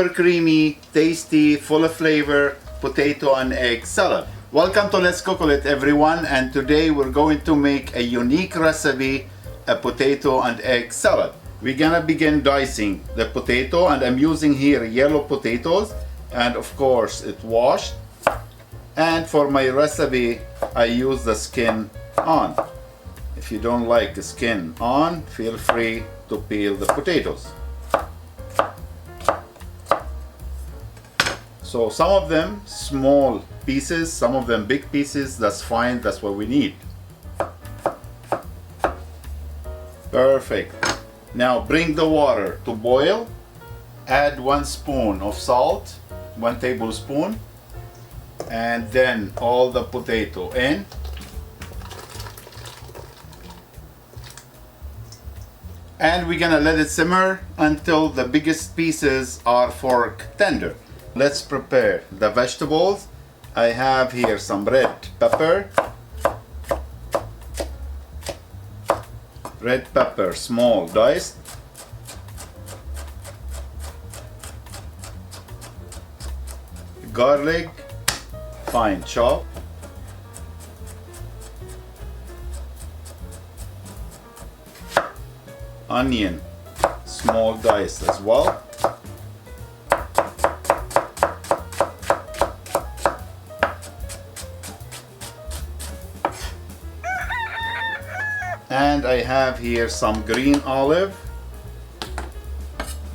super creamy, tasty, full of flavor potato and egg salad. Welcome to Let's Cook It, everyone, and today we're going to make a unique recipe, a potato and egg salad. We're gonna begin dicing the potato, and I'm using here yellow potatoes, and of course it's washed. And for my recipe I use the skin on. If you don't like the skin on, feel free to peel the potatoes. So some of them small pieces, some of them big pieces, that's fine, that's what we need. Perfect. Now bring the water to boil, add 1 spoon of salt, 1 tablespoon, and then all the potato in. And we're gonna let it simmer until the biggest pieces are fork tender. Let's prepare the vegetables. I have here some red pepper. Red pepper, small diced. Garlic, fine chop. Onion, small diced as well. And I have here some green olive,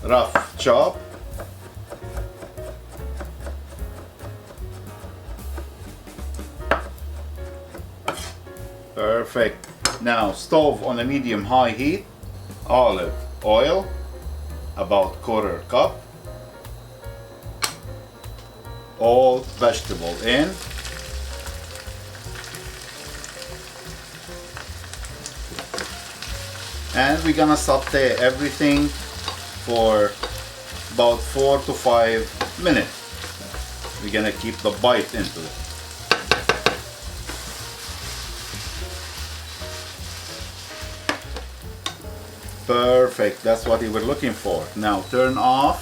rough chop. Perfect. Now stove on a medium-high heat. Olive oil, about 1/4 cup. All vegetable in. And we're gonna saute everything for about 4 to 5 minutes. We're gonna keep the bite into it. Perfect, that's what we were looking for. Now turn off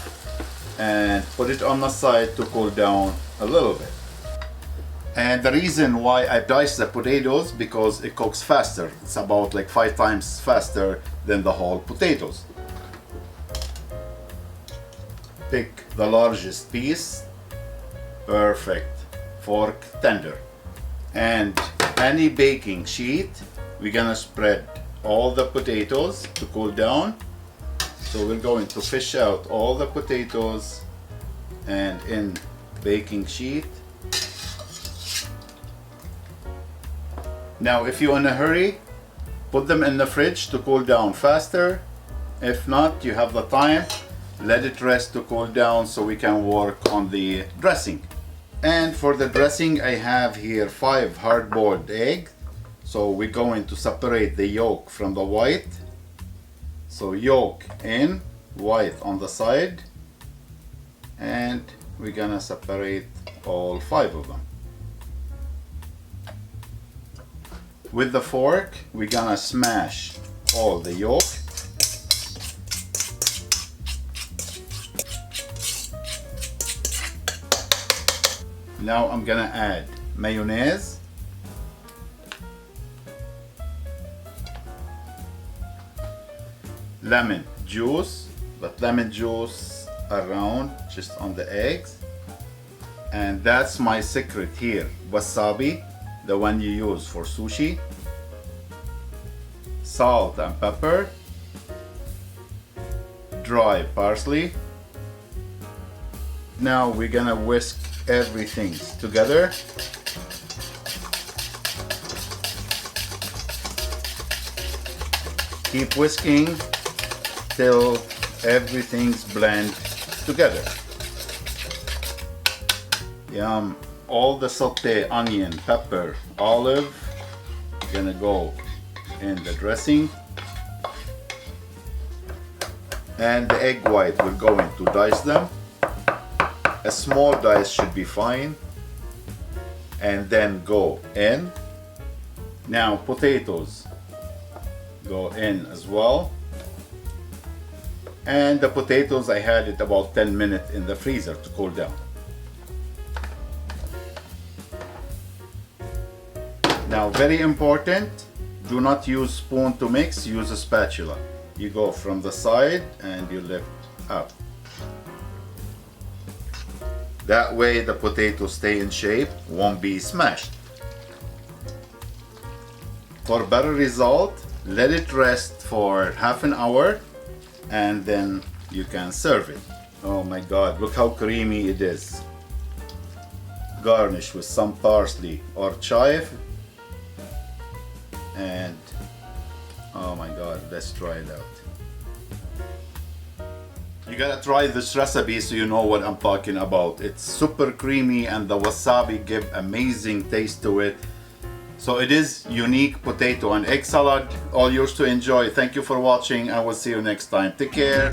and put it on the side to cool down a little bit. And the reason why I dice the potatoes, because it cooks faster. It's about like 5 times faster than the whole potatoes. Pick the largest piece. Perfect. Fork tender. And any baking sheet, we're gonna spread all the potatoes to cool down. So we're going to fish out all the potatoes and in baking sheet. Now if you're in a hurry, put them in the fridge to cool down faster. If not, you have the time, let it rest to cool down so we can work on the dressing. And for the dressing I have here 5 hard-boiled eggs. So we're going to separate the yolk from the white. So yolk in, white on the side. And we're gonna separate all 5 of them. With the fork, we're gonna smash all the yolk. Now I'm gonna add mayonnaise. Lemon juice, but lemon juice around just on the eggs. And that's my secret here, wasabi, the one you use for sushi. Salt and pepper. Dry parsley. Now we're gonna whisk everything together. Keep whisking till everything's blend together. Yum. All the sauté, onion, pepper, olive, gonna go in the dressing. And the egg white, we're going to dice them. A small dice should be fine. And then go in. Now potatoes go in as well. And the potatoes, I had it about 10 minutes in the freezer to cool down. Now, very important, do not use spoon to mix, use a spatula. You go from the side and you lift up. That way the potatoes stay in shape, won't be smashed. For better result, let it rest for half an hour and then you can serve it. Oh my God, look how creamy it is. Garnish with some parsley or chive. And oh my God, let's try it out. You gotta try this recipe so you know what I'm talking about. It's super creamy and the wasabi give amazing taste to it. So it is unique potato and egg salad. All yours to enjoy. Thank you for watching. I will see you next time. Take care.